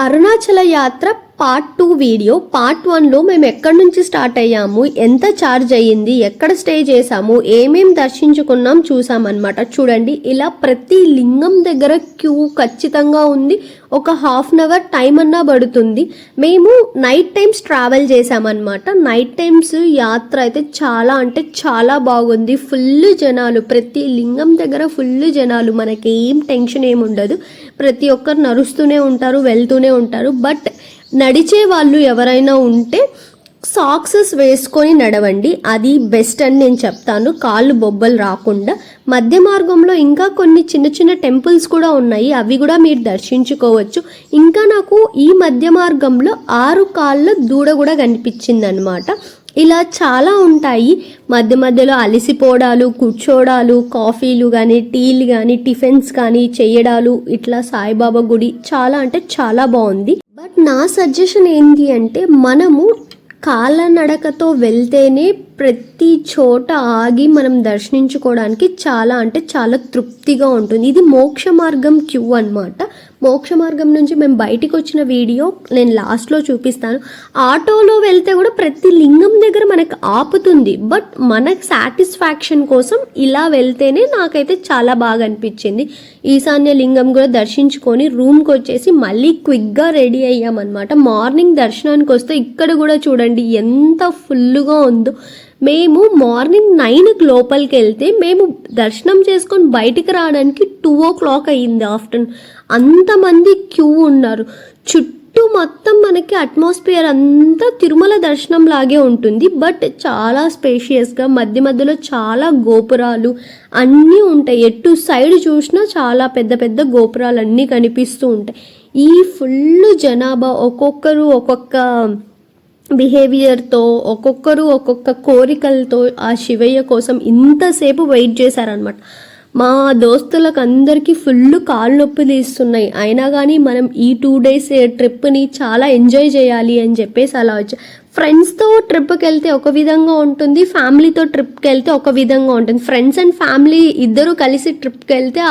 అరుణాచల యాత్ర part 2 video. Part 1లో మేము ఎక్కడి నుంచి స్టార్ట్ అయ్యాము, ఎంత ఛార్జ్ అయ్యింది, ఎక్కడ స్టే చేసాము, ఏమేం దర్శించుకున్నాం చూసామన్నమాట. చూడండి, ఇలా ప్రతి లింగం దగ్గర క్యూ ఖచ్చితంగా ఉంది. ఒక హాఫ్ అన్ అవర్ టైం అన్నా పడుతుంది. మేము నైట్ టైమ్స్ ట్రావెల్ చేసామన్నమాట. నైట్ టైమ్స్ యాత్ర అయితే చాలా అంటే చాలా బాగుంది. ఫుల్ జనాలు, ప్రతి లింగం దగ్గర ఫుల్ జనాలు. మనకి ఏం టెన్షన్ ఏమి ఉండదు. ప్రతి ఒక్కరు నడుస్తూనే ఉంటారు, వెళ్తూనే ఉంటారు. బట్ నడిచే వాళ్ళు ఎవరైనా ఉంటే సాక్సెస్ వేసుకొని నడవండి, అది బెస్ట్ అని నేను చెప్తాను, కాళ్ళు బొబ్బలు రాకుండా. మధ్య మార్గంలో ఇంకా కొన్ని చిన్న చిన్న టెంపుల్స్ కూడా ఉన్నాయి, అవి కూడా మీరు దర్శించుకోవచ్చు. ఇంకా నాకు ఈ మధ్య మార్గంలో 6 కాళ్ళ దూడ కూడా కనిపించింది అనమాట. ఇలా చాలా ఉంటాయి. మధ్య మధ్యలో అలసిపోవడాలు, కూర్చోడాలు, కాఫీలు కానీ, టీలు కానీ, టిఫిన్స్ కానీ చేయడాలు, ఇట్లా సాయిబాబా గుడి చాలా అంటే చాలా బాగుంది. బట్ నా సజెషన్ ఏంటి అంటే, మనము కాళ్ళనడకతో వెళ్తేనే ప్రతి చోట ఆగి మనం దర్శించుకోవడానికి చాలా అంటే చాలా తృప్తిగా ఉంటుంది. ఇది మోక్ష మార్గం క్యూ అన్నమాట. మోక్ష మార్గం నుంచి మేము బయటికి వచ్చిన వీడియో నేను లాస్ట్లో చూపిస్తాను. ఆటోలో వెళ్తే కూడా ప్రతి లింగం దగ్గర మనకు ఆపుతుంది. బట్ మనకు సాటిస్ఫాక్షన్ కోసం ఇలా వెళ్తేనే నాకైతే చాలా బాగా అనిపించింది. ఈశాన్య లింగం కూడా దర్శించుకొని రూమ్కి వచ్చేసి మళ్ళీ క్విక్గా రెడీ అయ్యామన్నమాట. మార్నింగ్ దర్శనానికి వస్తే ఇక్కడ కూడా చూడండి ఎంత ఫుల్గా ఉందో. మేము మార్నింగ్ 9కి లోపలికి వెళ్తే మేము దర్శనం చేసుకొని బయటికి రావడానికి 2 o'clock అయ్యింది ఆఫ్టర్నూన్. అంతమంది క్యూ ఉన్నారు. చుట్టూ మొత్తం మనకి అట్మాస్ఫియర్ అంతా తిరుమల దర్శనం లాగే ఉంటుంది. బట్ చాలా స్పేషియస్గా, మధ్య మధ్యలో చాలా గోపురాలు అన్నీ ఉంటాయి. ఎటు సైడ్ చూసినా చాలా పెద్ద పెద్ద గోపురాలు అన్నీ కనిపిస్తూ ఉంటాయి. ఈ ఫుల్ జనాభా ఒక్కొక్కరు ఒక్కొక్క బిహేవియర్తో, ఒక్కొక్కరు ఒక్కొక్క కోరికలతో ఆ శివయ్య కోసం ఇంతసేపు వెయిట్ చేశారనమాట. మా దోస్తులకు అందరికీ ఫుల్ కాళ్ళు నొప్పి తీస్తున్నాయి. అయినా కానీ మనం ఈ 2 days ట్రిప్ని చాలా ఎంజాయ్ చేయాలి అని చెప్పేసి అలా వచ్చా. ఫ్రెండ్స్తో ట్రిప్కి వెళ్తే ఒక విధంగా ఉంటుంది, ఫ్యామిలీతో ట్రిప్కి వెళ్తే ఒక విధంగా ఉంటుంది. ఫ్రెండ్స్ అండ్ ఫ్యామిలీ ఇద్దరు కలిసి ట్రిప్కి వెళ్తే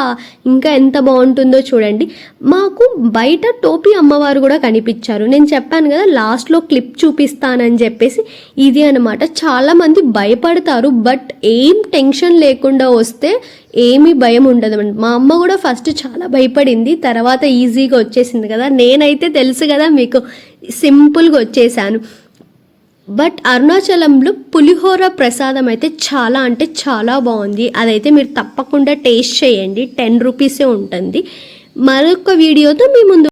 ఇంకా ఎంత బాగుంటుందో చూడండి. మాకు బయట టోపీ అమ్మవారు కూడా కనిపించారు. నేను చెప్పాను కదా లాస్ట్లో క్లిప్ చూపిస్తానని చెప్పేసి, ఇది అనమాట. చాలామంది భయపడతారు, బట్ ఏం టెన్షన్ లేకుండా వస్తే ఏమీ భయం ఉండదు. మా అమ్మ కూడా ఫస్ట్ చాలా భయపడింది, తర్వాత ఈజీగా వచ్చేసింది కదా. నేనైతే తెలుసు కదా మీకు, సింపుల్గా వచ్చేసాను. బట్ అరుణాచలంలో పులిహోర ప్రసాదం అయితే చాలా అంటే చాలా బాగుంది. అదైతే మీరు తప్పకుండా టేస్ట్ చేయండి. 10 rupees ఉంటుంది. మరొక వీడియోతో మీ ముందు